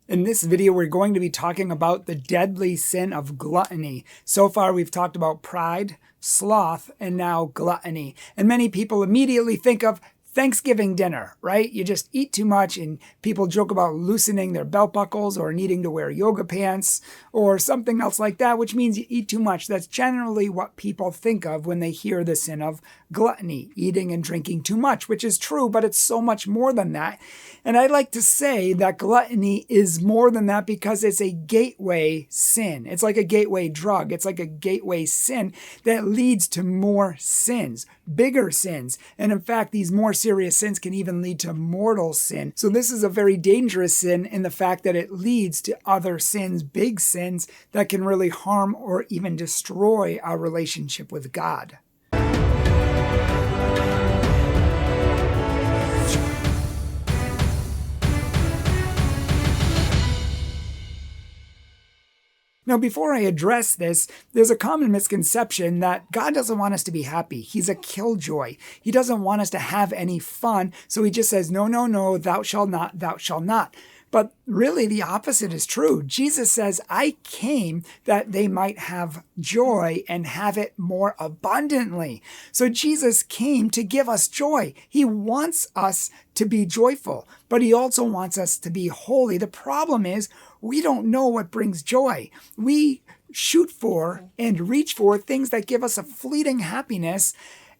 In this video, we're going to be talking about the deadly sin of gluttony. So far, we've talked about pride, sloth, and now gluttony. And many people immediately think of Thanksgiving dinner, right? You just eat too much, and people joke about loosening their belt buckles or needing to wear yoga pants or something else like that, which means you eat too much. That's generally what people think of when they hear the sin of gluttony, eating and drinking too much, which is true, but it's so much more than that. And I like to say that gluttony is more than that because it's a gateway sin. It's like a gateway drug. It's like a gateway sin that leads to more sins, bigger sins. And in fact, these more serious sins can even lead to mortal sin. So this is a very dangerous sin in the fact that it leads to other sins, big sins, that can really harm or even destroy our relationship with God. Now, before I address this, there's a common misconception that God doesn't want us to be happy. He's a killjoy. He doesn't want us to have any fun, so he just says, no, no, no, thou shalt not, thou shalt not. But really, the opposite is true. Jesus says, I came that they might have joy and have it more abundantly. So Jesus came to give us joy. He wants us to be joyful, but he also wants us to be holy. The problem is, we don't know what brings joy. We shoot for and reach for things that give us a fleeting happiness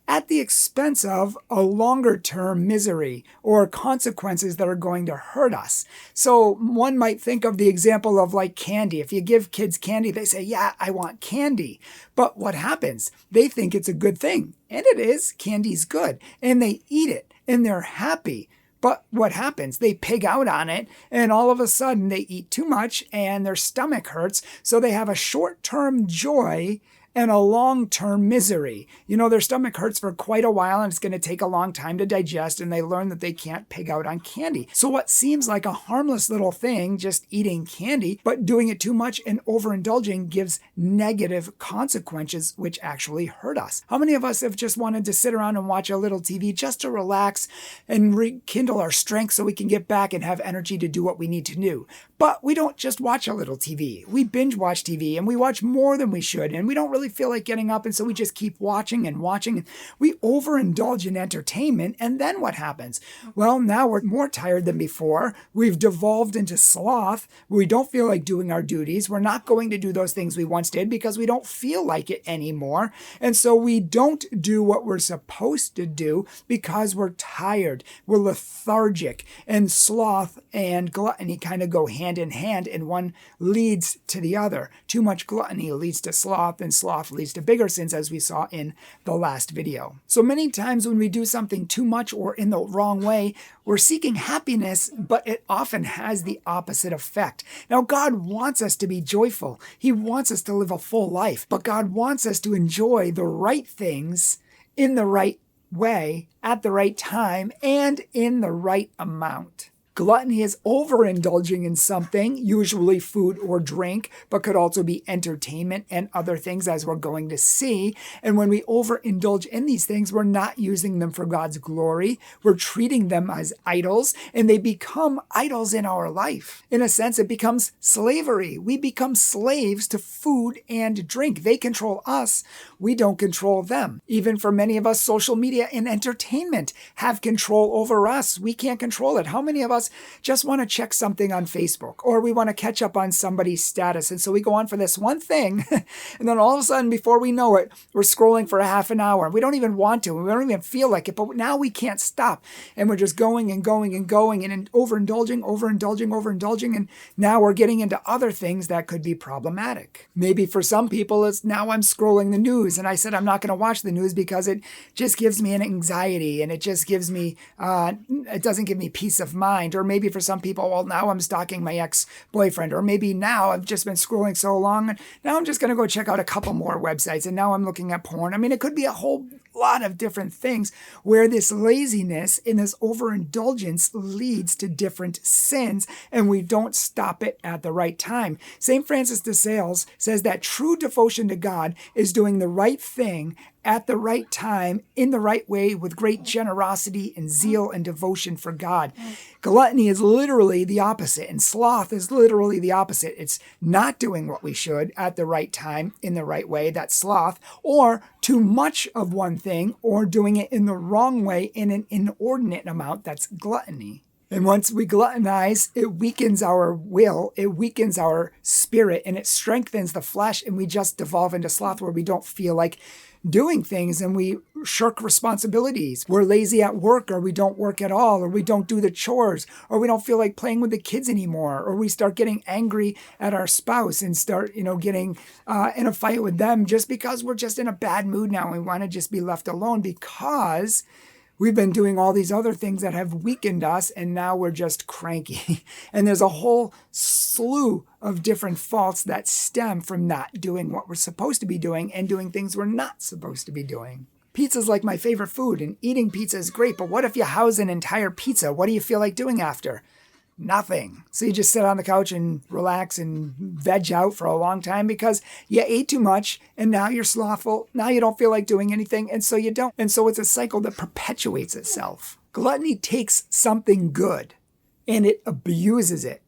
at the expense of a longer-term misery or consequences that are going to hurt us. So one might think of the example of like candy. If you give kids candy, they say, yeah, I want candy. But what happens? They think it's a good thing. And it is. Candy's good. And they eat it. And they're happy. But what happens? They pig out on it, and all of a sudden they eat too much and their stomach hurts. So they have a short-term joy and a long-term misery. You know, their stomach hurts for quite a while and it's going to take a long time to digest, and they learn that they can't pig out on candy. So what seems like a harmless little thing, just eating candy, but doing it too much and overindulging gives negative consequences which actually hurt us. How many of us have just wanted to sit around and watch a little TV just to relax and rekindle our strength so we can get back and have energy to do what we need to do? But we don't just watch a little TV. We binge watch TV, and we watch more than we should, and we don't really feel like getting up, and so we just keep watching and watching. We overindulge in entertainment, and then what happens? Well, now we're more tired than before. We've devolved into sloth. We don't feel like doing our duties. We're not going to do those things we once did because we don't feel like it anymore. And so we don't do what we're supposed to do because we're tired. We're lethargic. And sloth and gluttony kind of go hand in hand, and one leads to the other. Too much gluttony leads to sloth, and sloth leads to bigger sins, as we saw in the last video. So many times when we do something too much or in the wrong way, we're seeking happiness, but it often has the opposite effect. Now, God wants us to be joyful. He wants us to live a full life, but God wants us to enjoy the right things in the right way, at the right time, and in the right amount. Gluttony is overindulging in something, usually food or drink, but could also be entertainment and other things, as we're going to see. And when we overindulge in these things, we're not using them for God's glory. We're treating them as idols, and they become idols in our life. In a sense, it becomes slavery. We become slaves to food and drink. They control us. We don't control them. Even for many of us, social media and entertainment have control over us. We can't control it. How many of us just want to check something on Facebook, or we want to catch up on somebody's status, and so we go on for this one thing, and then all of a sudden, before we know it, we're scrolling for a half an hour. We don't even want to. We don't even feel like it, but now we can't stop, and we're just going and going and going and overindulging, and now we're getting into other things that could be problematic. Maybe for some people, it's now I'm scrolling the news, and I said I'm not going to watch the news because it just gives me an anxiety, and it just gives me, it doesn't give me peace of mind. Or maybe for some people, well, now I'm stalking my ex-boyfriend. Or maybe now I've just been scrolling so long, and now I'm just going to go check out a couple more websites, and now I'm looking at porn. I mean, it could be a whole lot of different things where this laziness and this overindulgence leads to different sins, and we don't stop it at the right time. St. Francis de Sales says that true devotion to God is doing the right thing at the right time, in the right way, with great generosity and zeal and devotion for God. Gluttony is literally the opposite, and sloth is literally the opposite. It's not doing what we should at the right time, in the right way, that's sloth, or too much of one thing, or doing it in the wrong way in an inordinate amount, that's gluttony. And once we gluttonize, it weakens our will, it weakens our spirit, and it strengthens the flesh, and we just devolve into sloth where we don't feel like doing things and we shirk responsibilities. We're lazy at work, or we don't work at all, or we don't do the chores, or we don't feel like playing with the kids anymore, or we start getting angry at our spouse and start, getting in a fight with them just because we're just in a bad mood now and we want to just be left alone because we've been doing all these other things that have weakened us, and now we're just cranky. And there's a whole slew of different faults that stem from not doing what we're supposed to be doing and doing things we're not supposed to be doing. Pizza's like my favorite food, and eating pizza is great, but what if you house an entire pizza? What do you feel like doing after? Nothing. So you just sit on the couch and relax and veg out for a long time because you ate too much and now you're slothful. Now you don't feel like doing anything, and so you don't. And so it's a cycle that perpetuates itself. Gluttony takes something good and it abuses it.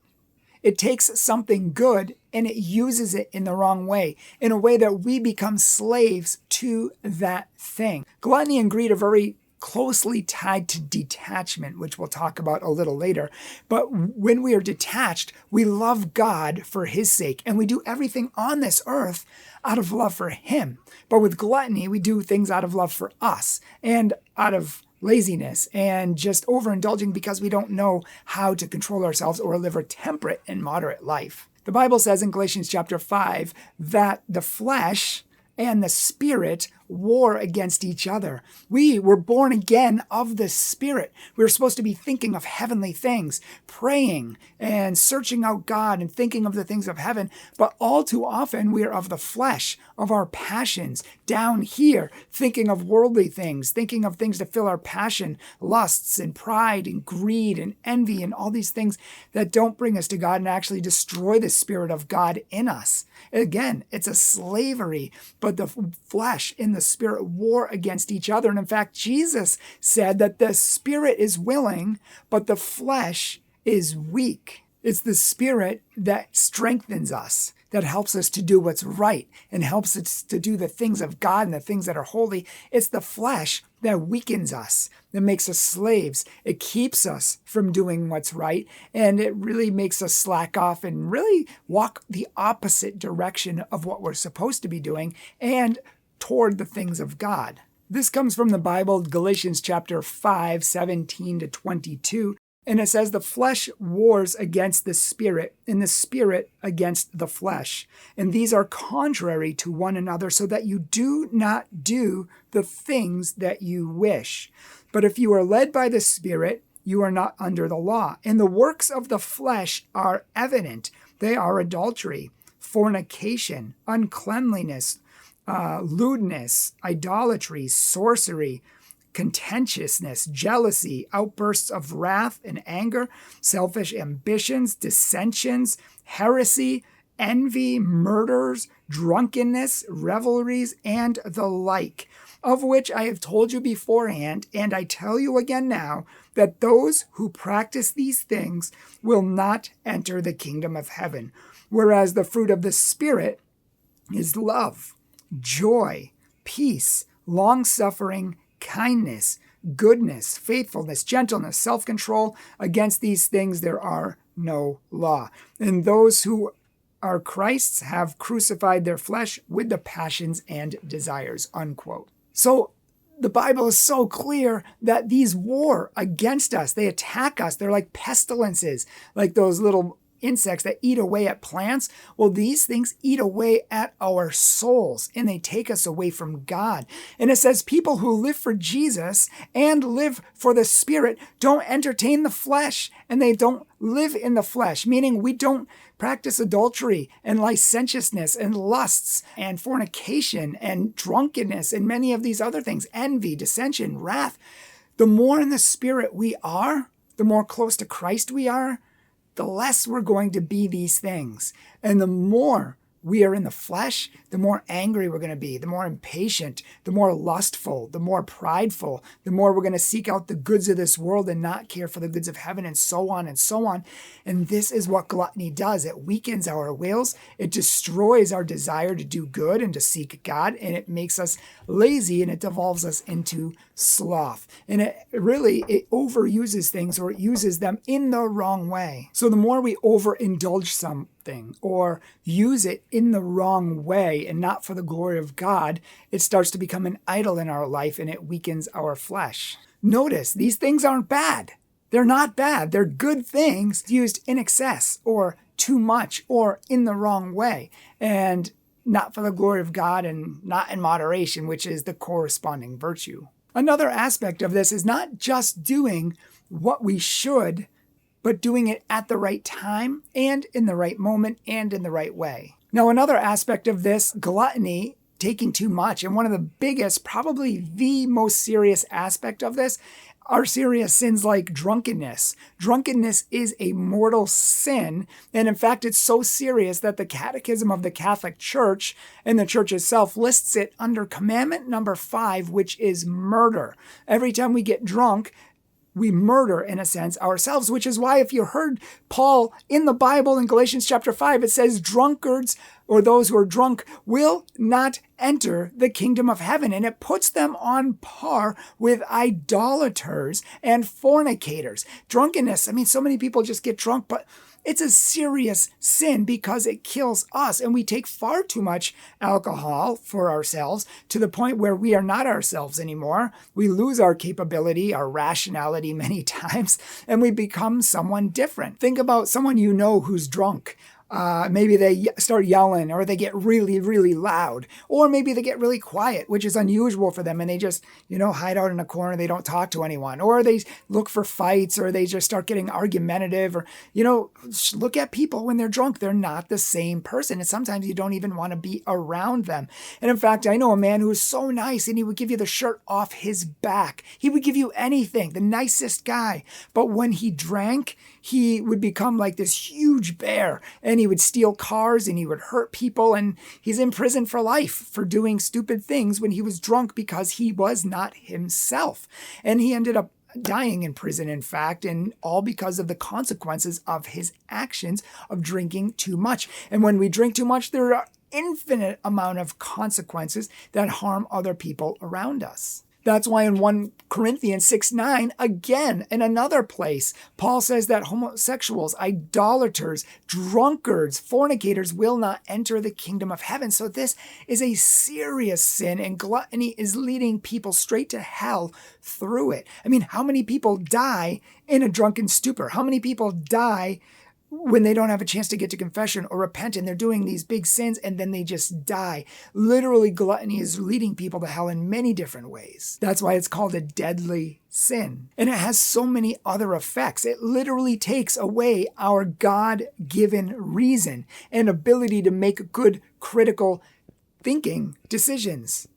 It takes something good and it uses it in the wrong way, in a way that we become slaves to that thing. Gluttony and greed are very closely tied to detachment, which we'll talk about a little later. But when we are detached, we love God for his sake, and we do everything on this earth out of love for him. But with gluttony, we do things out of love for us and out of laziness and just overindulging because we don't know how to control ourselves or live a temperate and moderate life. The Bible says in Galatians chapter 5 that the flesh and the Spirit war against each other. We were born again of the Spirit. We were supposed to be thinking of heavenly things, praying and searching out God and thinking of the things of heaven. But all too often we are of the flesh, of our passions, down here, thinking of worldly things, thinking of things to fill our passion, lusts and pride and greed and envy and all these things that don't bring us to God and actually destroy the Spirit of God in us. Again, it's a slavery, but the flesh and the Spirit war against each other. And in fact, Jesus said that the Spirit is willing, but the flesh is weak. It's the Spirit that strengthens us, that helps us to do what's right and helps us to do the things of God and the things that are holy. It's the flesh that weakens us, that makes us slaves. It keeps us from doing what's right, and it really makes us slack off and really walk the opposite direction of what we're supposed to be doing and toward the things of God. This comes from the Bible, Galatians chapter 5, 17 to 22. And it says the flesh wars against the Spirit, and the Spirit against the flesh. And these are contrary to one another, so that you do not do the things that you wish. But if you are led by the Spirit, you are not under the law. And the works of the flesh are evident. They are adultery, fornication, uncleanliness, lewdness, idolatry, sorcery, contentiousness, jealousy, outbursts of wrath and anger, selfish ambitions, dissensions, heresy, envy, murders, drunkenness, revelries, and the like, of which I have told you beforehand, and I tell you again now, that those who practice these things will not enter the kingdom of heaven. Whereas the fruit of the Spirit is love, joy, peace, long-suffering, kindness, goodness, faithfulness, gentleness, self-control. Against these things there are no law. And those who are Christ's have crucified their flesh with the passions and desires, unquote. So the Bible is so clear that these war against us. They attack us. They're like pestilences, like those little insects that eat away at plants. Well, these things eat away at our souls, and they take us away from God. And it says people who live for Jesus and live for the Spirit don't entertain the flesh, and they don't live in the flesh, meaning we don't practice adultery and licentiousness and lusts and fornication and drunkenness and many of these other things, envy, dissension, wrath. The more in the Spirit we are, the more close to Christ we are, the less we're going to be these things. And the more we are in the flesh, the more angry we're going to be, the more impatient, the more lustful, the more prideful, the more we're going to seek out the goods of this world and not care for the goods of heaven, and so on and so on. And this is what gluttony does. It weakens our wills. It destroys our desire to do good and to seek God, and it makes us lazy, and it devolves us into sloth. And it overuses things, or it uses them in the wrong way. So the more we overindulge something or use it in the wrong way and not for the glory of God, it starts to become an idol in our life, and it weakens our flesh. Notice, these things aren't bad. They're not bad. They're good things used in excess or too much or in the wrong way, and not for the glory of God and not in moderation, which is the corresponding virtue. Another aspect of this is not just doing what we should, but doing it at the right time and in the right moment and in the right way. Now, another aspect of this, gluttony, taking too much, and one of the biggest, probably the most serious aspect of this, are serious sins like drunkenness. Drunkenness is a mortal sin, and in fact, it's so serious that the Catechism of the Catholic Church and the Church itself lists it under commandment number 5, which is murder. Every time we get drunk, we murder, in a sense, ourselves, which is why if you heard Paul in the Bible in Galatians chapter 5, it says drunkards, or those who are drunk, will not enter the kingdom of heaven. And it puts them on par with idolaters and fornicators. Drunkenness, so many people just get drunk, but it's a serious sin because it kills us, and we take far too much alcohol for ourselves to the point where we are not ourselves anymore. We lose our capability, our rationality many times, and we become someone different. Think about someone you know who's drunk. Maybe they start yelling, or they get really, really loud, or maybe they get really quiet, which is unusual for them, and they just, hide out in a corner. They don't talk to anyone, or they look for fights, or they just start getting argumentative, or, look at people when they're drunk. They're not the same person, and sometimes you don't even want to be around them. And in fact, I know a man who was so nice, and he would give you the shirt off his back. He would give you anything, the nicest guy. But when he drank, he would become like this huge bear, and he would steal cars, and he would hurt people, and he's in prison for life for doing stupid things when he was drunk because he was not himself. And he ended up dying in prison, in fact, and all because of the consequences of his actions of drinking too much. And when we drink too much, there are infinite amount of consequences that harm other people around us. That's why in 1 Corinthians 6:9, again, in another place, Paul says that homosexuals, idolaters, drunkards, fornicators will not enter the kingdom of heaven. So this is a serious sin, and gluttony is leading people straight to hell through it. How many people die in a drunken stupor? How many people die when they don't have a chance to get to confession or repent, and they're doing these big sins and then they just die? Literally, gluttony is leading people to hell in many different ways. That's why it's called a deadly sin. And it has so many other effects. It literally takes away our God-given reason and ability to make good critical thinking decisions.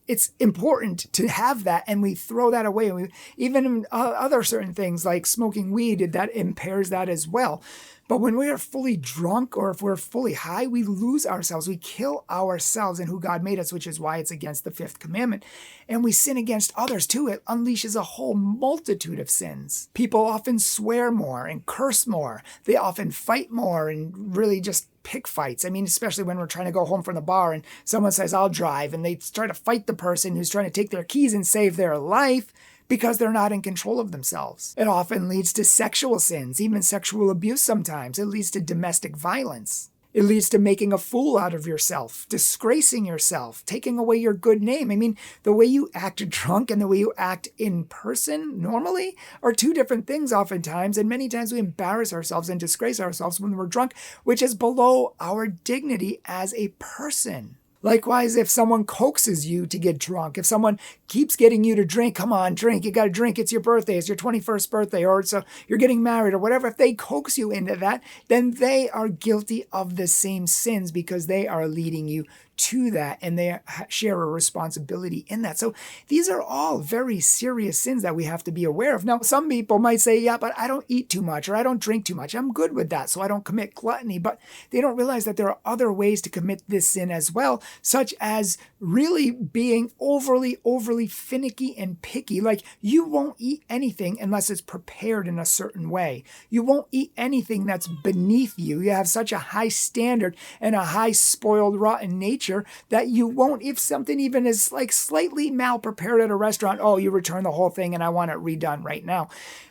It's important to have that, and we throw that away. And even other certain things like smoking weed, that impairs that as well. But when we are fully drunk, or if we're fully high, we lose ourselves. We kill ourselves and who God made us, which is why it's against the 5th commandment. And we sin against others too. It unleashes a whole multitude of sins. People often swear more and curse more. They often fight more and really just pick fights. Especially when we're trying to go home from the bar and someone says, "I'll drive," and they try to fight the person who's trying to take their keys and save their life because they're not in control of themselves. It often leads to sexual sins, even sexual abuse sometimes. It leads to domestic violence. It leads to making a fool out of yourself, disgracing yourself, taking away your good name. I mean, the way you act drunk and the way you act in person normally are two different things oftentimes. And many times we embarrass ourselves and disgrace ourselves when we're drunk, which is below our dignity as a person. Likewise, if someone coaxes you to get drunk, if someone keeps getting you to drink, come on, drink, you got to drink, it's your birthday, it's your 21st birthday, or so you're getting married or whatever, if they coax you into that, then they are guilty of the same sins because they are leading you to that and they share a responsibility in that. So these are all very serious sins that we have to be aware of. Now, some people might say, yeah, but I don't eat too much or I don't drink too much. I'm good with that, so I don't commit gluttony. But they don't realize that there are other ways to commit this sin as well, such as really being overly finicky and picky. Like you won't eat anything unless it's prepared in a certain way. You won't eat anything that's beneath you. You have such a high standard and a high spoiled, rotten nature that you won't, if something even is like slightly mal-prepared at a restaurant, oh, you return the whole thing and I want it redone right now.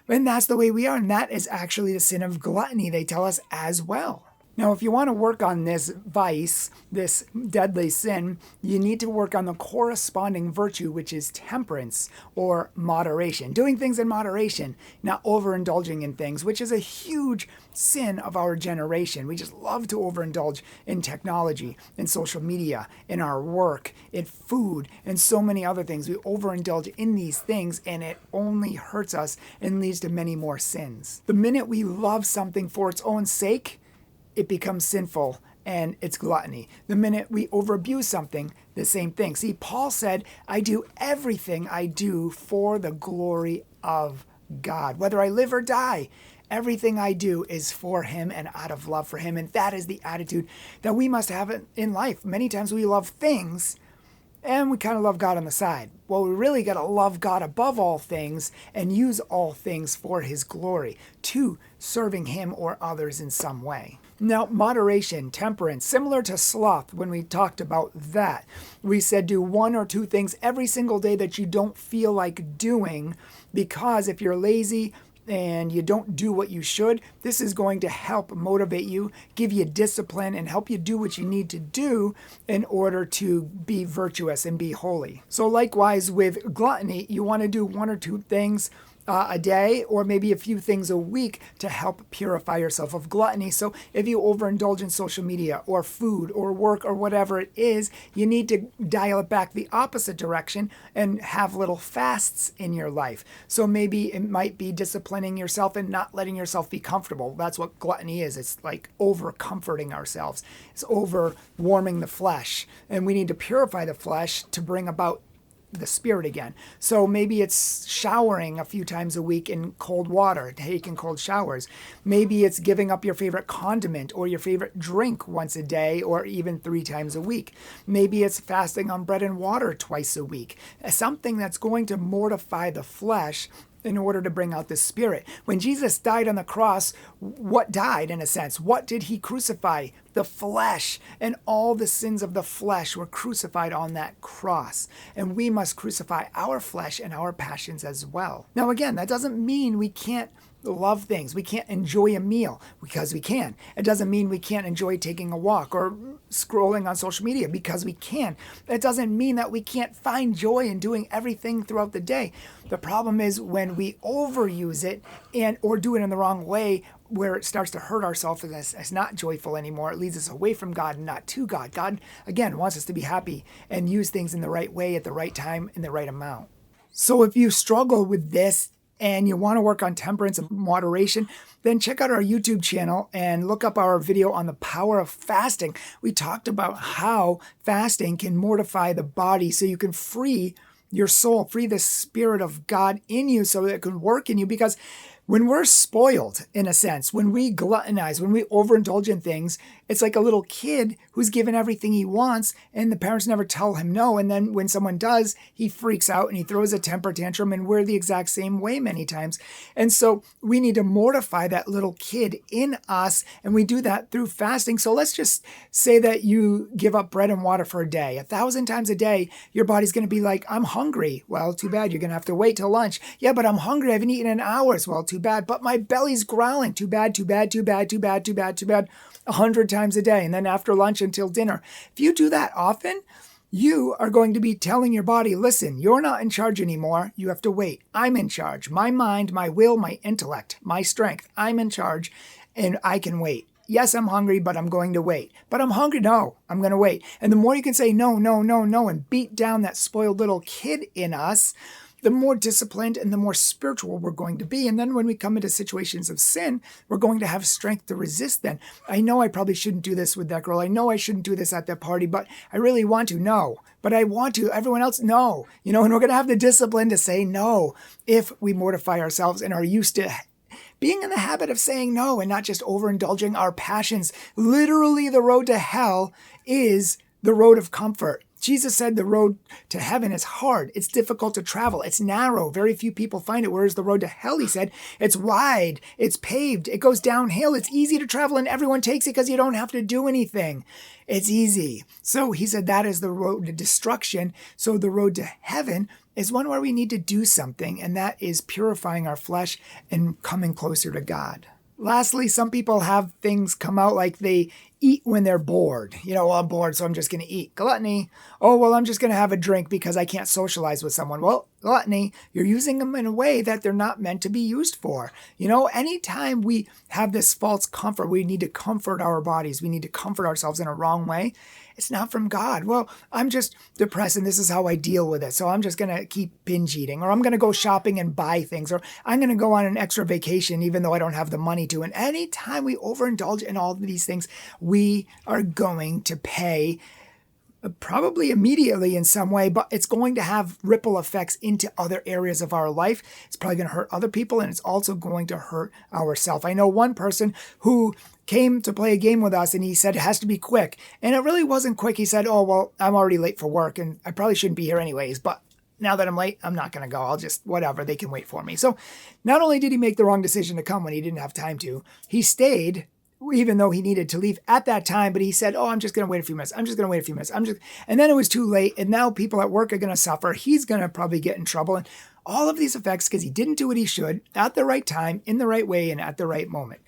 And that's the way we are. And that is actually the sin of gluttony, they tell us as well. Now, if you want to work on this vice, this deadly sin, you need to work on the corresponding virtue, which is temperance or moderation. Doing things in moderation, not overindulging in things, which is a huge sin of our generation. We just love to overindulge in technology, in social media, in our work, in food, and so many other things. We overindulge in these things, and it only hurts us and leads to many more sins. The minute we love something for its own sake, it becomes sinful and it's gluttony. The minute we overabuse something, the same thing. See, Paul said, I do everything I do for the glory of God. Whether I live or die, everything I do is for him and out of love for him. And that is the attitude that we must have in life. Many times we love things and we kind of love God on the side. Well, we really got to love God above all things and use all things for his glory, to serving him or others in some way. Now, moderation, temperance, similar to sloth when we talked about that. We said do one or two things every single day that you don't feel like doing, because if you're lazy and you don't do what you should, this is going to help motivate you, give you discipline, and help you do what you need to do in order to be virtuous and be holy. So likewise with gluttony, you want to do one or two things a day, or maybe a few things a week to help purify yourself of gluttony. So if you overindulge in social media or food or work or whatever it is, you need to dial it back the opposite direction and have little fasts in your life. So maybe it might be disciplining yourself and not letting yourself be comfortable. That's what gluttony is. It's like over comforting ourselves. It's over warming the flesh. And we need to purify the flesh to bring about the spirit again. So maybe it's showering a few times a week in cold water, taking cold showers. Maybe it's giving up your favorite condiment or your favorite drink once a day or even 3 times a week. Maybe it's fasting on bread and water twice a week. Something that's going to mortify the flesh in order to bring out the spirit. When Jesus died on the cross, what died in a sense? What did he crucify? The flesh. And all the sins of the flesh were crucified on that cross. And we must crucify our flesh and our passions as well. Now again, that doesn't mean we can't love things. We can't enjoy a meal, because we can. It doesn't mean we can't enjoy taking a walk or scrolling on social media, because we can. It doesn't mean that we can't find joy in doing everything throughout the day. The problem is when we overuse it or do it in the wrong way, where it starts to hurt ourselves as not joyful anymore. It leads us away from God and not to God. God, again, wants us to be happy and use things in the right way at the right time in the right amount. So if you struggle with this and you want to work on temperance and moderation, then check out our YouTube channel and look up our video on the power of fasting. We talked about how fasting can mortify the body so you can free your soul, free the Spirit of God in you so that it can work in you. Because when we're spoiled, in a sense, when we gluttonize, when we overindulge in things, it's like a little kid who's given everything he wants and the parents never tell him no. And then when someone does, he freaks out and he throws a temper tantrum, and we're the exact same way many times. And so we need to mortify that little kid in us, and we do that through fasting. So let's just say that you give up bread and water for a day. 1,000 times a day, your body's going to be like, I'm hungry. Well, too bad. You're going to have to wait till lunch. Yeah, but I'm hungry. I haven't eaten in hours. Well, too bad, but my belly's growling, too bad, too bad, too bad, too bad, too bad, too bad, 100 times a day. And then after lunch until dinner. If you do that often, you are going to be telling your body, listen, you're not in charge anymore. You have to wait. I'm in charge. My mind, my will, my intellect, my strength. I'm in charge and I can wait. Yes, I'm hungry, but I'm going to wait. But I'm hungry. No, I'm going to wait. And the more you can say no, no, no, no, and beat down that spoiled little kid in us, the more disciplined and the more spiritual we're going to be. And then when we come into situations of sin, we're going to have strength to resist then. I know I probably shouldn't do this with that girl. I know I shouldn't do this at that party, but I really want to. No. But I want to. Everyone else, no. And we're going to have the discipline to say no if we mortify ourselves and are used to being in the habit of saying no and not just overindulging our passions. Literally, the road to hell is the road of comfort. Jesus said the road to heaven is hard. It's difficult to travel. It's narrow. Very few people find it. Whereas the road to hell, he said, it's wide. It's paved. It goes downhill. It's easy to travel and everyone takes it because you don't have to do anything. It's easy. So he said that is the road to destruction. So the road to heaven is one where we need to do something, and that is purifying our flesh and coming closer to God. Lastly, some people have things come out like they eat when they're bored. Well, I'm bored, so I'm just going to eat. Gluttony. Oh, well, I'm just going to have a drink because I can't socialize with someone. Well, gluttony, you're using them in a way that they're not meant to be used for. Anytime we have this false comfort, we need to comfort our bodies. We need to comfort ourselves in a wrong way. It's not from God. Well, I'm just depressed and this is how I deal with it. So I'm just going to keep binge eating, or I'm going to go shopping and buy things, or I'm going to go on an extra vacation even though I don't have the money to. And anytime we overindulge in all of these things, we are going to pay probably immediately in some way, but it's going to have ripple effects into other areas of our life. It's probably going to hurt other people, and it's also going to hurt ourselves. I know one person who came to play a game with us and he said it has to be quick. And it really wasn't quick. He said, oh, well, I'm already late for work and I probably shouldn't be here anyways, but now that I'm late, I'm not going to go. I'll just, whatever, they can wait for me. So not only did he make the wrong decision to come when he didn't have time to, he stayed even though he needed to leave at that time, but he said, oh, I'm just going to wait a few minutes. I'm just going to wait a few minutes. And then it was too late. And now people at work are going to suffer. He's going to probably get in trouble. And all of these effects because he didn't do what he should at the right time, in the right way, and at the right moment.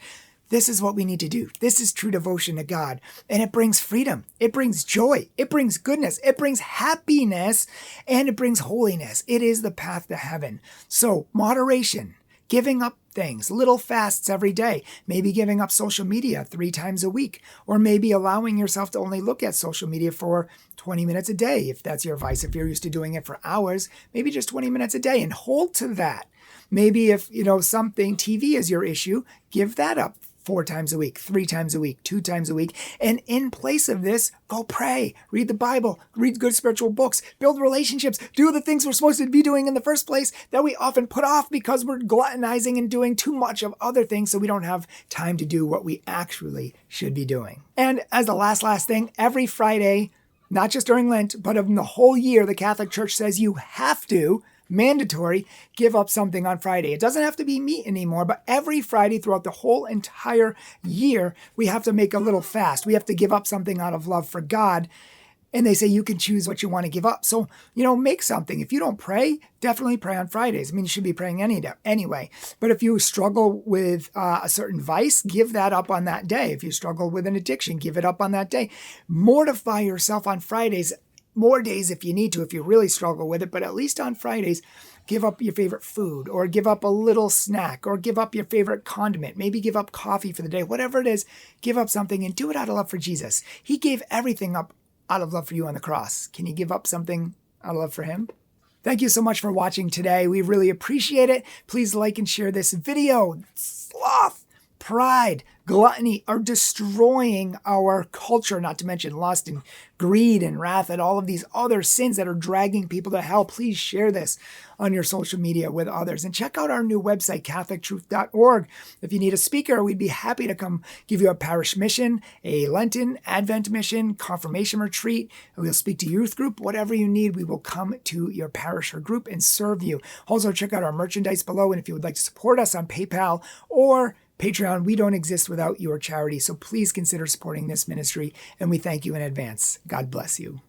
This is what we need to do. This is true devotion to God. And it brings freedom. It brings joy. It brings goodness. It brings happiness. And it brings holiness. It is the path to heaven. So moderation, giving up things, little fasts every day, maybe giving up social media 3 times a week, or maybe allowing yourself to only look at social media for 20 minutes a day. If that's your vice, if you're used to doing it for hours, maybe just 20 minutes a day and hold to that. Maybe if, something, TV is your issue, give that up 4 times a week, 3 times a week, 2 times a week. And in place of this, go pray, read the Bible, read good spiritual books, build relationships, do the things we're supposed to be doing in the first place that we often put off because we're gluttonizing and doing too much of other things so we don't have time to do what we actually should be doing. And as the last thing, every Friday, not just during Lent, but of the whole year, the Catholic Church says you have to, mandatory, give up something on Friday. It doesn't have to be meat anymore, but every Friday throughout the whole entire year, we have to make a little fast. We have to give up something out of love for God. And they say you can choose what you want to give up. So, make something. If you don't pray, definitely pray on Fridays. I mean, you should be praying anyway. But if you struggle with a certain vice, give that up on that day. If you struggle with an addiction, give it up on that day. Mortify yourself on Fridays. More days if you need to, if you really struggle with it, but at least on Fridays, give up your favorite food, or give up a little snack, or give up your favorite condiment, maybe give up coffee for the day, whatever it is, give up something and do it out of love for Jesus. He gave everything up out of love for you on the cross. Can you give up something out of love for him? Thank you so much for watching today. We really appreciate it. Please like and share this video. Sloth, pride, gluttony are destroying our culture, not to mention lust and greed and wrath and all of these other sins that are dragging people to hell. Please share this on your social media with others. And check out our new website, catholictruth.org. If you need a speaker, we'd be happy to come give you a parish mission, a Lenten, Advent mission, confirmation retreat. We'll speak to youth group, whatever you need. We will come to your parish or group and serve you. Also, check out our merchandise below. And if you would like to support us on PayPal or Patreon, we don't exist without your charity, so please consider supporting this ministry, and we thank you in advance. God bless you.